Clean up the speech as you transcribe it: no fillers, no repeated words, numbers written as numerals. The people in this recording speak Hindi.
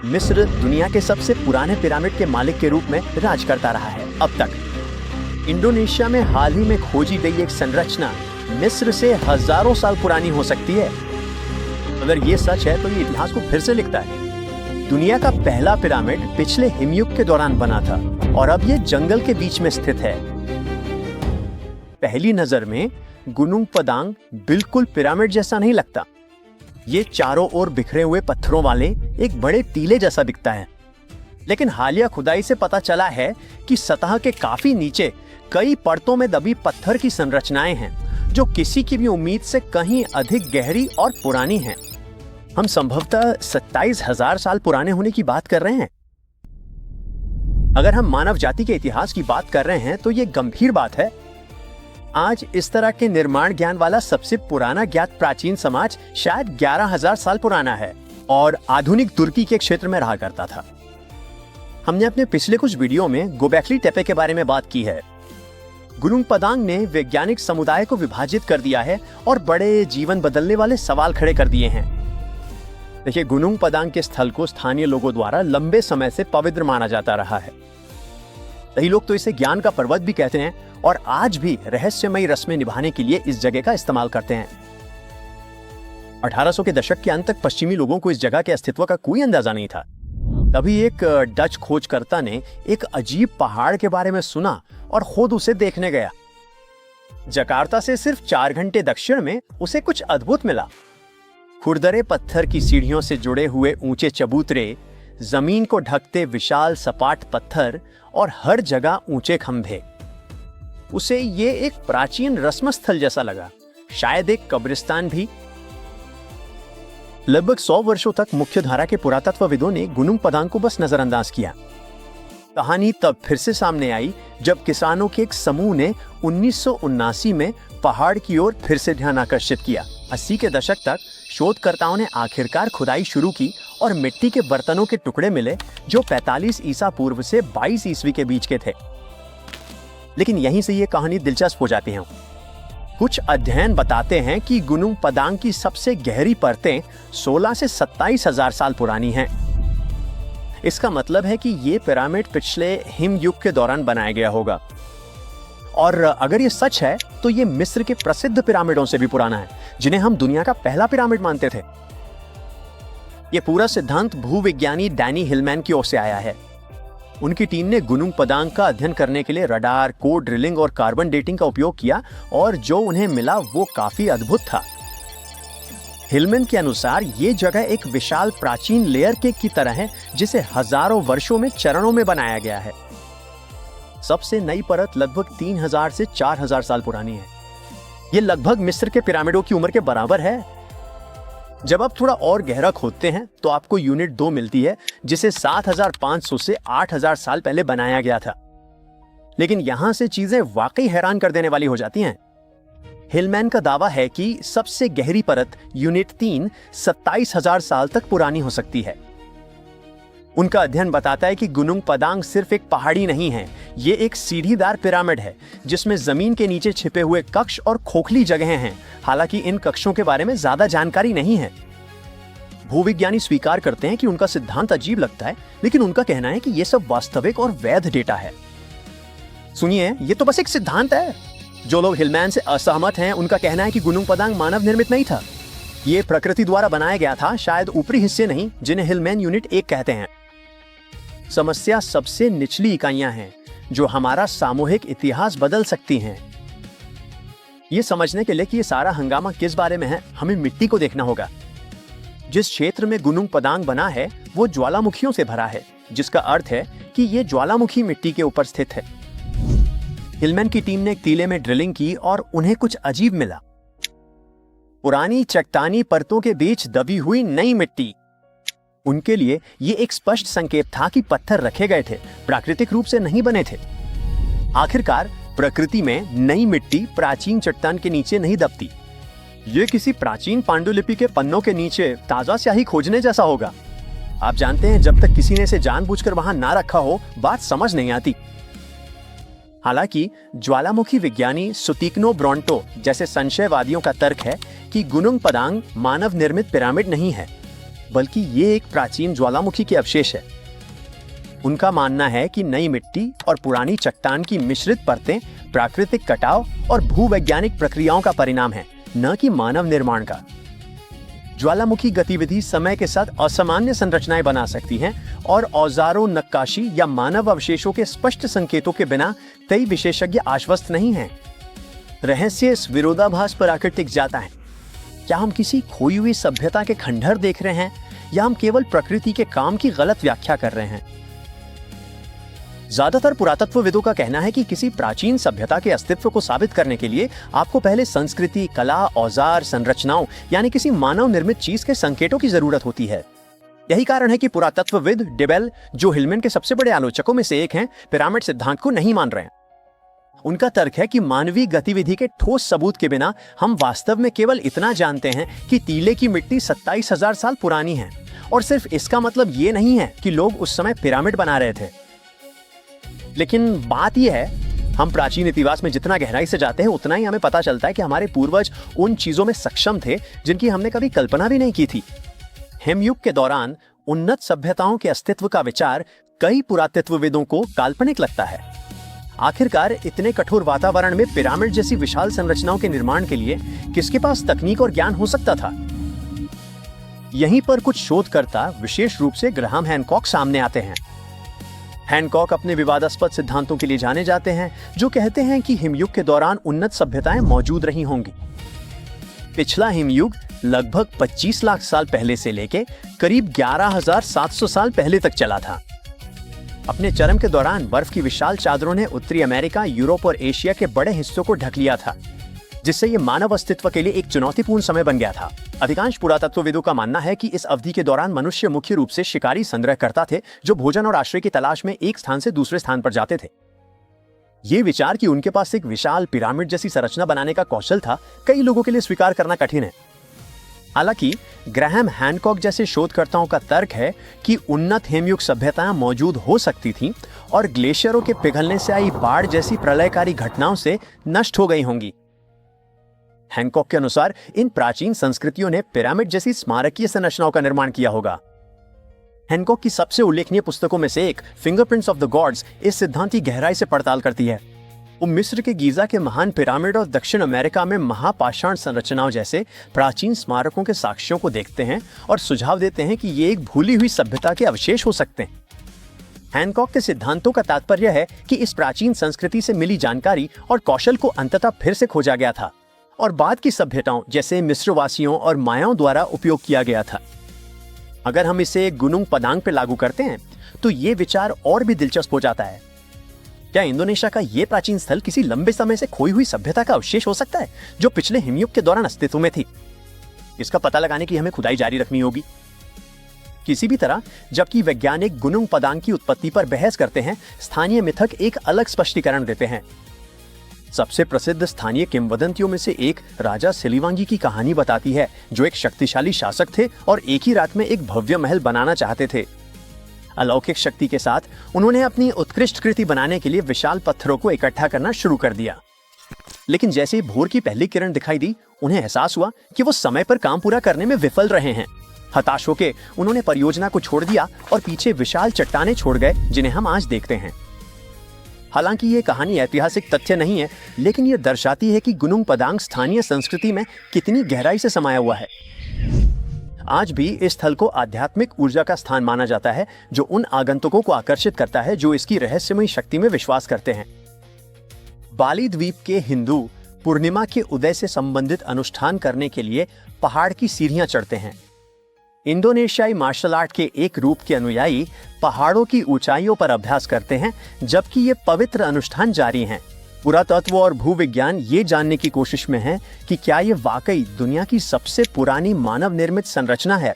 मिस्र दुनिया के सबसे पुराने पिरामिड के मालिक के रूप में राज करता रहा है अब तक। इंडोनेशिया में हाल ही में खोजी गई एक संरचना मिस्र से हजारों साल पुरानी हो सकती है। अगर ये सच है तो ये इतिहास को फिर से लिखता है। दुनिया का पहला पिरामिड पिछले हिमयुग के दौरान बना था और अब ये जंगल के बीच में स्थित है। पहली नजर में गुनुंग पदांग बिल्कुल पिरामिड जैसा नहीं लगता। ये चारों ओर बिखरे हुए पत्थरों वाले एक बड़े टीले जैसा दिखता है, लेकिन हालिया खुदाई से पता चला है कि सतह के काफी नीचे कई परतों में दबी पत्थर की संरचनाएं हैं जो किसी की भी उम्मीद से कहीं अधिक गहरी और पुरानी हैं। हम संभवतः 27,000 साल पुराने होने की बात कर रहे हैं। अगर हम मानव जाति के इतिहास की बात कर रहे हैं तो यह गंभीर बात है। आज इस तरह के निर्माण ज्ञान वाला सबसे पुराना ज्ञात प्राचीन समाज शायद 11,000 साल पुराना है और आधुनिक तुर्की के क्षेत्र में रहा करता था। हमने अपने पिछले कुछ वीडियो में गोबेकली टेपे के बारे में बात की है। गुनुंग पदांग ने वैज्ञानिक समुदाय को विभाजित कर दिया है और बड़े जीवन बदलने वाले सवाल खड़े कर दिए हैं। देखिए, गुनुंग पदांग के स्थल को स्थानीय लोगों द्वारा लंबे समय से पवित्र माना जाता रहा है। कई लोग तो इसे ज्ञान का पर्वत भी कहते हैं और आज भी रहस्यमयी रस्में निभाने के लिए इस जगह का इस्तेमाल करते हैं। 1800 के दशक के अंत तक पश्चिमी लोगों को इस जगह के अस्तित्व का कोई अंदाजा नहीं था। तभी एक डच खोजकर्ता ने एक अजीब पहाड़ के बारे में सुना और खुद उसे देखने गया। जकार्ता से सिर्फ 4 घंटे दक्षिण में उसे कुछ अद्भुत मिला। खुरदरे पत्थर की सीढ़ियों से जुड़े हुए ऊंचे चबूतरे, जमीन को ढकते विशाल सपाट पत्थर और हर जगह ऊंचे खंभे। उसे ये एक प्राचीन रस्म स्थल जैसा लगा, शायद एक कब्रिस्तान भी। लगभग 100 वर्षों तक मुख्यधारा के पुरातत्वविदों ने गुनुंग पदांग को बस नजरअंदाज किया। कहानी तब फिर से सामने आई जब किसानों के एक समूह ने 1979 में पहाड़ की ओर फिर से ध्यान आकर्षित किया। 80 के दशक तक शोधकर्ताओं ने आखिरकार खुदाई शुरू की और मिट्टी के बर्तनों के टुकड़े मिले जो 45 ईसा पूर्व से 22 ईस्वी के बीच के थे। लेकिन यहीं से ये कहानी दिलचस्प हो जाती है। कुछ अध्ययन बताते हैं कि गुनुंग पदांग की सबसे गहरी परतें 16 से 27,000 साल पुरानी हैं। इसका मतलब है कि ये पिरामिड पिछले हिमयुग के दौरान बनाया गया होगा। और अगर ये सच है तो ये मिस्र के प्रसिद्ध पिरामिडों से भी पुराना है, जिन्हें हम दुनिया का पहला पिरामिड मानते थे। ये पूरा सिद्धांत भूविज्ञानी डैनी हिलमैन की ओर से आया है। उनकी टीम ने गुनुंग पदांग का अध्ययन करने के लिए रडार, कोर ड्रिलिंग और कार्बन डेटिंग का उपयोग किया और जो उन्हें मिला वो काफी अद्भुत था। हिलमैन के अनुसार ये जगह एक विशाल प्राचीन लेयर केक की तरह है जिसे हजारों वर्षों में चरणों में बनाया गया है। सबसे नई परत लगभग 3000 से 4000 साल पुरानी है। ये लगभग मिस्र के पिरामिडों की उम्र के बराबर है। जब आप थोड़ा और गहरा खोदते हैं तो आपको यूनिट 2 मिलती है जिसे 7500 से 8000 साल पहले बनाया गया था। लेकिन यहां से चीजें वाकई हैरान कर देने वाली हो जाती हैं। हिलमैन का दावा है कि सबसे गहरी परत यूनिट 3 27,000 साल तक पुरानी हो सकती है। उनका अध्ययन बताता है कि गुनुंग पदांग सिर्फ एक पहाड़ी नहीं है, ये एक सीढ़ीदार पिरामिड है जिसमें जमीन के नीचे छिपे हुए कक्ष और खोखली जगहें हैं। हालांकि इन कक्षों के बारे में ज्यादा जानकारी नहीं है। भूविज्ञानी स्वीकार करते हैं कि उनका सिद्धांत अजीब लगता है, लेकिन उनका कहना है कि यह सब वास्तविक और वैध डेटा है। सुनिए, ये तो बस एक सिद्धांत है। जो लोग हिलमैन से असहमत हैं, उनका कहना है कि गुनुंग पदांग मानव निर्मित नहीं था, ये प्रकृति द्वारा बनाया गया था, शायद ऊपरी हिस्से नहीं, जिन्हें हिलमैन यूनिट 1 कहते हैं। समस्या सबसे निचली इकाइयां हैं जो हमारा सामूहिक इतिहास बदल सकती हैं। ये समझने के लिए कि ये सारा हंगामा किस बारे में है, हमें मिट्टी को देखना होगा। जिस क्षेत्र में गुनुंग पदांग बना है वो ज्वालामुखियों से भरा है, जिसका अर्थ है कि ये ज्वालामुखी मिट्टी के ऊपर स्थित है। हिलमैन की टीम ने एक टीले में ड्रिलिंग की और उन्हें कुछ अजीब मिला। पुरानी चट्टानी परतों के बीच दबी हुई नई मिट्टी। उनके लिए ये एक स्पष्ट संकेत था कि पत्थर रखे गए थे, प्राकृतिक रूप से नहीं बने थे। आखिरकार प्रकृति में नई मिट्टी प्राचीन चट्टान के नीचे नहीं दबती। ये किसी प्राचीन पांडुलिपि के पन्नों के नीचे ताजा स्याही खोजने जैसा होगा। आप जानते हैं, जब तक किसी ने इसे जानबूझकर वहां ना रखा हो, बात समझ नहीं आती। हालांकि ज्वालामुखी विज्ञानी सुतिग्नो ब्रोंटो जैसे संशयवादियों का तर्क है कि गुनुंग पदांग मानव निर्मित पिरामिड नहीं है। बल्कि ये एक प्राचीन ज्वालामुखी के अवशेष है। उनका मानना है कि नई मिट्टी और पुरानी चट्टान की मिश्रित परतें प्राकृतिक कटाव और भूवैज्ञानिक प्रक्रियाओं का परिणाम है, न कि मानव निर्माण का। ज्वालामुखी गतिविधि समय के साथ असामान्य संरचनाएं बना सकती हैं और औजारों, नक्काशी या मानव अवशेषों के स्पष्ट संकेतों के बिना कई विशेषज्ञ आश्वस्त नहीं हैं। रहस्य इस विरोधाभास पर आकर टिक जाता है। क्या हम किसी खोई हुई सभ्यता के खंडहर देख रहे हैं या हम केवल प्रकृति के काम की गलत व्याख्या कर रहे हैं? ज्यादातर पुरातत्वविदों का कहना है कि किसी प्राचीन सभ्यता के अस्तित्व को साबित करने के लिए आपको पहले संस्कृति, कला, औजार, संरचनाओं यानी किसी मानव निर्मित चीज के संकेतों की जरूरत होती है। यही कारण है कि पुरातत्वविद डेबेल, जो हिलमैन के सबसे बड़े आलोचकों में से एक हैं, पिरामिड सिद्धांत को नहीं मान रहे हैं। उनका तर्क है कि मानवीय गतिविधि के ठोस सबूत के बिना हम वास्तव में केवल इतना जानते हैं कि टीले की मिट्टी 27,000 साल पुरानी है, और सिर्फ इसका मतलब ये नहीं है कि लोग उस समय पिरामिड बना रहे थे। लेकिन बात यह है, हम प्राचीन इतिहास में जितना गहराई से जाते हैं उतना ही हमें पता चलता है कि हमारे पूर्वज उन चीजों में सक्षम थे जिनकी हमने कभी कल्पना भी नहीं की थी। हिमयुग के दौरान उन्नत सभ्यताओं के अस्तित्व का विचार कई पुरातत्वविदों को काल्पनिक लगता है। आखिरकार इतने कठोर वातावरण में पिरामिड जैसी विशाल संरचनाओं के निर्माण के लिए किसके पास तकनीक और ज्ञान हो सकता था? यहीं पर कुछ शोधकर्ता, विशेष रूप से ग्राहम हैनकॉक, सामने आते हैं। हैनकॉक अपने विवादास्पद सिद्धांतों के लिए जाने जाते हैं, जो कहते हैं कि हिमयुग के दौरान उन्नत सभ्यताएं मौजूद रही होंगी। पिछला हिमयुग लगभग 25 लाख साल पहले से लेके करीब 11,700 साल पहले तक चला था। अपने चरम के दौरान बर्फ की विशाल चादरों ने उत्तरी अमेरिका, यूरोप और एशिया के बड़े हिस्सों को ढक लिया था, जिससे ये मानव अस्तित्व के लिए एक चुनौतीपूर्ण समय बन गया था। अधिकांश पुरातत्वविदों का मानना है कि इस अवधि के दौरान मनुष्य मुख्य रूप से शिकारी संग्रह करता थे, जो भोजन और आश्रय की तलाश में एक स्थान से दूसरे स्थान पर जाते थे। ये विचार कि उनके पास एक विशाल पिरामिड जैसी संरचना बनाने का कौशल था, कई लोगों के लिए स्वीकार करना कठिन है। हालांकि ग्राहम हैनकॉक जैसे शोधकर्ताओं का तर्क है कि उन्नत हिमयुग सभ्यताएं मौजूद हो सकती थीं और ग्लेशियरों के पिघलने से आई बाढ़ जैसी प्रलयकारी घटनाओं से नष्ट हो गई होंगी। हैनकॉक के अनुसार इन प्राचीन संस्कृतियों ने पिरामिड जैसी स्मारकीय संरचनाओं का निर्माण किया होगा। हैनकॉक की सबसे उल्लेखनीय पुस्तकों में से एक, फिंगरप्रिंट्स ऑफ द गॉड्स, इस सिद्धांत की गहराई से पड़ताल करती है। वो मिस्र के गीजा के महान पिरामिड और दक्षिण अमेरिका में महापाषाण संरचनाओं जैसे प्राचीन स्मारकों के साक्ष्यों को देखते हैं और सुझाव देते हैं कि ये एक भूली हुई सभ्यता के अवशेष हो सकते हैं। हैनकॉक के सिद्धांतों का तात्पर्य है कि इस प्राचीन संस्कृति से मिली जानकारी और कौशल को अंततः फिर से खोजा गया था और बाद की सभ्यताओं जैसे मिस्रवासियों और मायाओं द्वारा उपयोग किया गया था। अगर हम इसे गुनुंग पदांग पर लागू करते हैं तो ये विचार और भी दिलचस्प हो जाता है। क्या इंडोनेशिया का ये प्राचीन स्थल किसी लंबे समय से खोई हुई सभ्यता का अवशेष हो सकता है जो पिछले हिमयुग के दौरान अस्तित्व में थी? इसका पता लगाने की हमें खुदाई जारी रखनी होगी। किसी भी तरह, जबकि वैज्ञानिक गुनुंग पदांग की उत्पत्ति पर बहस करते हैं, स्थानीय मिथक एक अलग स्पष्टीकरण देते हैं। सबसे प्रसिद्ध स्थानीय किंवदंतियों में से एक राजा सिलिवांगी की कहानी बताती है, जो एक शक्तिशाली शासक थे और एक ही रात में एक भव्य महल बनाना चाहते थे। अलौकिक शक्ति के साथ उन्होंने अपनी उत्कृष्ट कृति बनाने के लिए विशाल पत्थरों को इकट्ठा करना शुरू कर दिया। लेकिन जैसे ही भोर की पहली किरण दिखाई दी, उन्हें एहसास हुआ कि वो समय पर काम पूरा करने में विफल रहे हैं। हताश होकर उन्होंने परियोजना को छोड़ दिया और पीछे विशाल चट्टानें छोड़ गए, जिन्हें हम आज देखते हैं। हालांकि ये कहानी ऐतिहासिक तथ्य नहीं है, लेकिन ये दर्शाती है कि गुनुंग पदांग स्थानीय संस्कृति में कितनी गहराई से समाया हुआ है। आज भी इस स्थल को आध्यात्मिक ऊर्जा का स्थान माना जाता है, जो उन आगंतुकों को आकर्षित करता है जो इसकी रहस्यमयी शक्ति में विश्वास करते हैं। बाली द्वीप के हिंदू पूर्णिमा के उदय से संबंधित अनुष्ठान करने के लिए पहाड़ की सीढ़ियां चढ़ते हैं। इंडोनेशियाई मार्शल आर्ट के एक रूप के अनुयायी पहाड़ों की ऊंचाइयों पर अभ्यास करते हैं, जबकि ये पवित्र अनुष्ठान जारी हैं। पुरातत्व और भूविज्ञान ये जानने की कोशिश में है कि क्या ये वाकई दुनिया की सबसे पुरानी मानव निर्मित संरचना है।